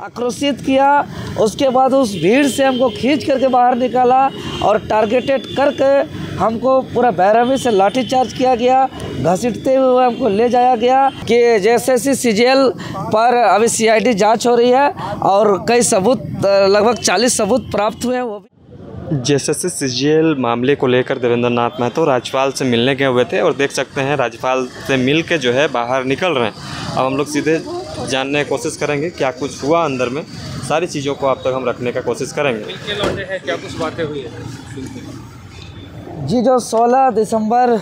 आक्रोशित किया। उसके बाद उस भीड़ से हमको खींच करके बाहर निकाला और टारगेटेड करके हमको पूरा बेरहमी से लाठीचार्ज किया गया, घसीटते हुए हमको ले जाया गया कि जैसे सीजीएल पर अभी सीआईडी जांच हो रही है और कई सबूत लगभग 40 सबूत प्राप्त हुए हैं। वो जैसे सीजीएल मामले को लेकर देवेंद्र नाथ महतो राज्यपाल से मिलने गए हुए थे और देख सकते हैं राज्यपाल से मिल के जो है बाहर निकल रहे हैं। अब हम लोग सीधे जानने की कोशिश करेंगे क्या कुछ हुआ अंदर में, सारी चीज़ों को आप तक हम रखने का कोशिश करेंगे। मिलके लौटे हैं, क्या कुछ बातें हुई है? जी, जो 16 दिसंबर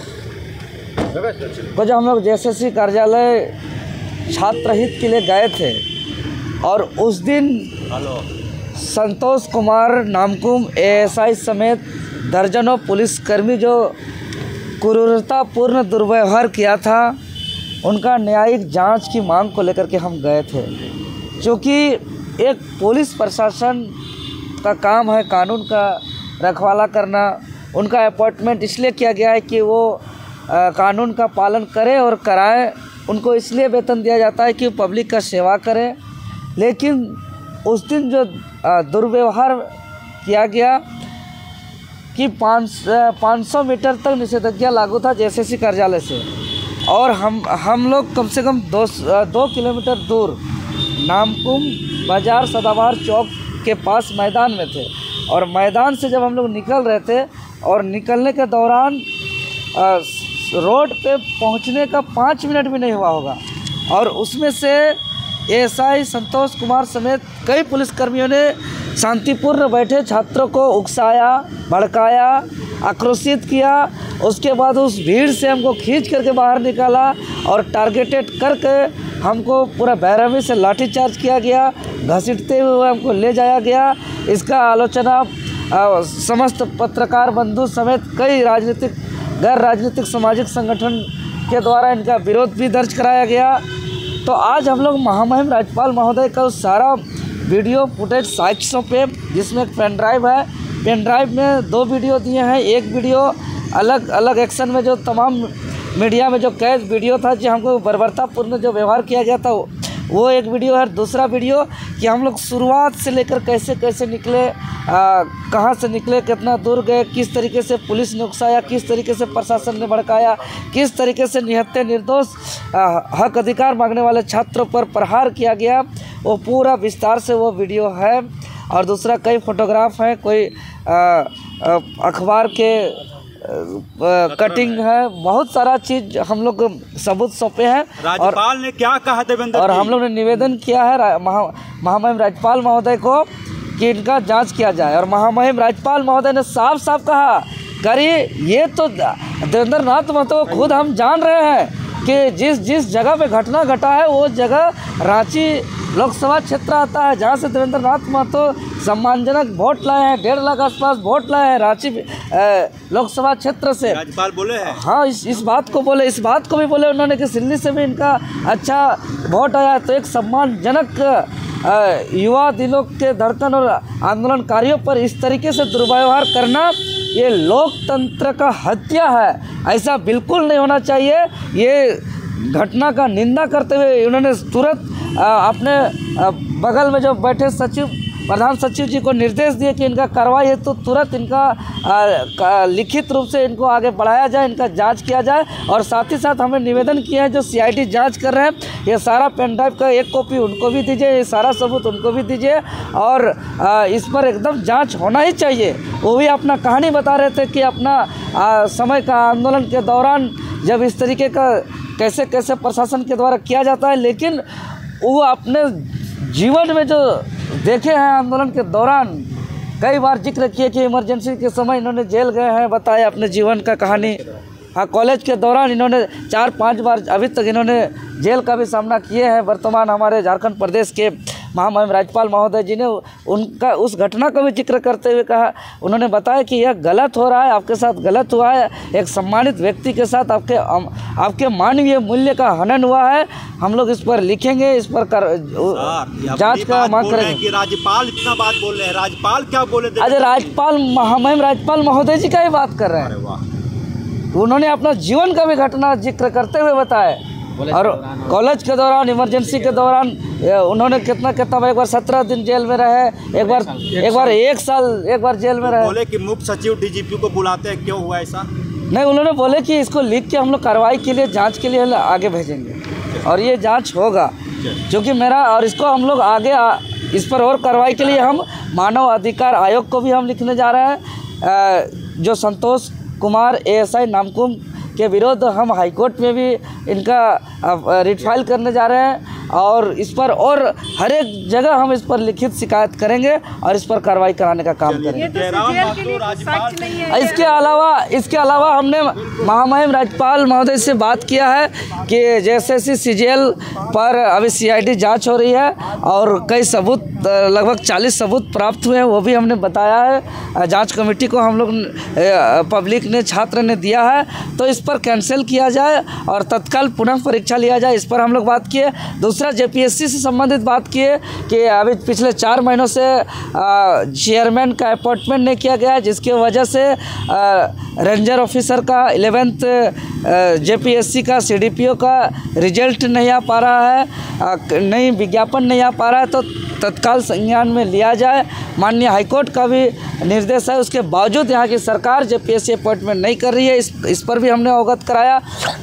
को जो हम लोग जेएसएससी कार्यालय छात्र हित के लिए गए थे और उस दिन संतोष कुमार नामकुम एएसआई समेत दर्जनों पुलिसकर्मी जो क्रूरतापूर्ण दुर्व्यवहार किया था, उनका न्यायिक जांच की मांग को लेकर के हम गए थे। क्योंकि एक पुलिस प्रशासन का काम है कानून का रखवाला करना। उनका अपॉइंटमेंट इसलिए किया गया है कि वो कानून का पालन करें और कराएं। उनको इसलिए वेतन दिया जाता है कि वो पब्लिक का सेवा करें। लेकिन उस दिन जो दुर्व्यवहार किया गया कि 500 मीटर तक निषेधाज्ञा लागू था जेएसएससी कार्यालय से, और हम लोग कम से कम 2 किलोमीटर दूर नामकुम बाज़ार सदाबहार चौक के पास मैदान में थे। और मैदान से जब हम लोग निकल रहे थे और निकलने के दौरान रोड पे पहुंचने का 5 मिनट भी नहीं हुआ होगा और उसमें से एएसआई संतोष कुमार समेत कई पुलिसकर्मियों ने शांतिपूर्ण बैठे छात्रों को उकसाया, भड़काया, आक्रोशित किया। उसके बाद उस भीड़ से हमको खींच करके बाहर निकाला और टारगेटेड करके हमको पूरा बेरहमी से लाठीचार्ज किया गया, घसीटते हुए हमको ले जाया गया। इसका आलोचना समस्त पत्रकार बंधु समेत कई राजनीतिक गैर राजनीतिक सामाजिक संगठन के द्वारा इनका विरोध भी दर्ज कराया गया। तो आज हम लोग महामहिम राज्यपाल महोदय का उस सारा वीडियो फुटेज साइट्सों पे, जिसमें एक पेन ड्राइव है, पेन ड्राइव में 2 वीडियो दिए हैं। एक वीडियो अलग अलग एक्शन में जो तमाम मीडिया में जो कैद वीडियो था जो हमको बर्बरतापूर्ण जो व्यवहार किया गया था वो एक वीडियो है। दूसरा वीडियो कि हम लोग शुरुआत से लेकर कैसे कैसे निकले, कहाँ से निकले, कितना दूर गए, किस तरीके से पुलिस ने उकसाया, किस तरीके से प्रशासन ने भड़काया, किस तरीके से निहत्थे निर्दोष हक अधिकार मांगने वाले छात्रों पर प्रहार किया गया, वो पूरा विस्तार से वो वीडियो है। और दूसरा कई फोटोग्राफ हैं, कोई अखबार के कटिंग है, बहुत सारा चीज़ हम लोग सबूत सौंपे हैं। राज्यपाल ने क्या कहा देवेंद्र? और हम लोग ने निवेदन किया है महामहिम राज्यपाल महोदय को कि इनका जांच किया जाए। और महामहिम राज्यपाल महोदय ने साफ साफ कहा, करिए, ये तो देवेंद्र नाथ महतो खुद हम जान रहे हैं कि जिस जगह पे घटना घटा है वो जगह रांची लोकसभा क्षेत्र आता है, जहाँ से देवेंद्र नाथ महतो सम्मानजनक वोट लाए हैं, 1.5 लाख आसपास वोट लाए हैं रांची लोकसभा क्षेत्र से। राज्यपाल बोले हैं हाँ, इस बात को बोले, इस बात को भी बोले उन्होंने कि सिल्ली से भी इनका अच्छा वोट आया। तो एक सम्मानजनक युवा दिलों के धड़कन और आंदोलनकारियों पर इस तरीके से दुर्व्यवहार करना, ये लोकतंत्र का हत्या है। ऐसा बिल्कुल नहीं होना चाहिए। ये घटना का निंदा करते हुए उन्होंने तुरंत अपने बगल में जो बैठे प्रधान सचिव जी को निर्देश दिए कि इनका कार्रवाई है तो तुरंत इनका लिखित रूप से इनको आगे बढ़ाया जाए, इनका जांच किया जाए। और साथ ही साथ हमें निवेदन किया है जो सीआईडी जांच कर रहे हैं, ये सारा पेन ड्राइव का एक कॉपी उनको भी दीजिए, ये सारा सबूत उनको भी दीजिए और इस पर एकदम जांच होना ही चाहिए। वो भी अपना कहानी बता रहे थे कि अपना समय का आंदोलन के दौरान जब इस तरीके का कैसे कैसे प्रशासन के द्वारा किया जाता है, लेकिन वो अपने जीवन में जो देखे हैं आंदोलन के दौरान, कई बार जिक्र किए कि इमरजेंसी के समय इन्होंने जेल गए हैं, बताए अपने जीवन का कहानी। हाँ, कॉलेज के दौरान इन्होंने 4-5 बार अभी तक इन्होंने जेल का भी सामना किए हैं। वर्तमान हमारे झारखंड प्रदेश के महामहिम राज्यपाल महोदय जी ने उनका उस घटना का भी जिक्र करते हुए कहा, उन्होंने बताया कि यह गलत हो रहा है, आपके साथ गलत हुआ है, एक सम्मानित व्यक्ति के साथ आपके मानवीय मूल्य का हनन हुआ है। हम लोग इस पर लिखेंगे, इस पर जांच का मांग करेंगे। कि राज्यपाल इतना बात बोल रहे हैं, राज्यपाल क्या बोले? अरे राज्यपाल महामहिम राज्यपाल महोदय जी का ही बात कर रहे हैं। उन्होंने अपना जीवन का भी घटना जिक्र करते हुए बताया और कॉलेज के दौरान इमरजेंसी के दौरान उन्होंने कितना एक बार 17 दिन जेल में रहे, एक बार 1 साल एक बार जेल में रहे। बोले कि मुख्य सचिव डीजीपी को बुलाते हैं, क्यों हुआ ऐसा? नहीं, उन्होंने बोले कि इसको लिख के हम लोग कार्रवाई के लिए, जांच के लिए आगे भेजेंगे और ये जांच होगा, क्योंकि मेरा और इसको हम लोग आगे इस पर और कार्रवाई के लिए हम मानव अधिकार आयोग को भी हम लिखने जा रहे हैं। जो संतोष कुमार ASI नामकुम के विरुद्ध हम हाईकोर्ट में भी इनका रिट फाइल करने जा रहे हैं और इस पर और हर एक जगह हम इस पर लिखित शिकायत करेंगे और इस पर कार्रवाई कराने का काम करेंगे। इसके अलावा हमने महामहिम राज्यपाल महोदय से बात किया है कि जैसे CGL पर अभी CID जांच हो रही है और कई सबूत, लगभग 40 सबूत प्राप्त हुए हैं, वो भी हमने बताया है। जांच कमेटी को हम लोग पब्लिक ने, छात्र ने दिया है, तो इस पर कैंसिल किया जाए और तत्काल पुनः परीक्षा लिया जाए, इस पर हम लोग बात किए। दूसरा JPSC से संबंधित बात किए कि अभी पिछले 4 महीनों से चेयरमैन का अपॉइंटमेंट नहीं किया गया है, जिसकी वजह से रेंजर ऑफिसर का 11th JPSC का CDPO का रिजल्ट नहीं आ पा रहा है, नई विज्ञापन नहीं आ पा रहा है, तो तत्काल संज्ञान में लिया जाए। माननीय हाईकोर्ट का भी निर्देश है, उसके बावजूद यहाँ की सरकार JPSC अपॉइंटमेंट नहीं कर रही है, इस पर भी हमने अवगत कराया।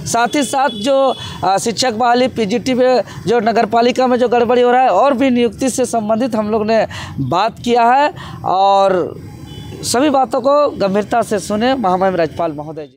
साथ ही साथ जो शिक्षक बहाली PGT में जो नगरपालिका में जो गड़बड़ी हो रहा है और भी नियुक्ति से संबंधित हम लोग ने बात किया है और सभी बातों को गंभीरता से सुने महामहिम राज्यपाल महोदय जी।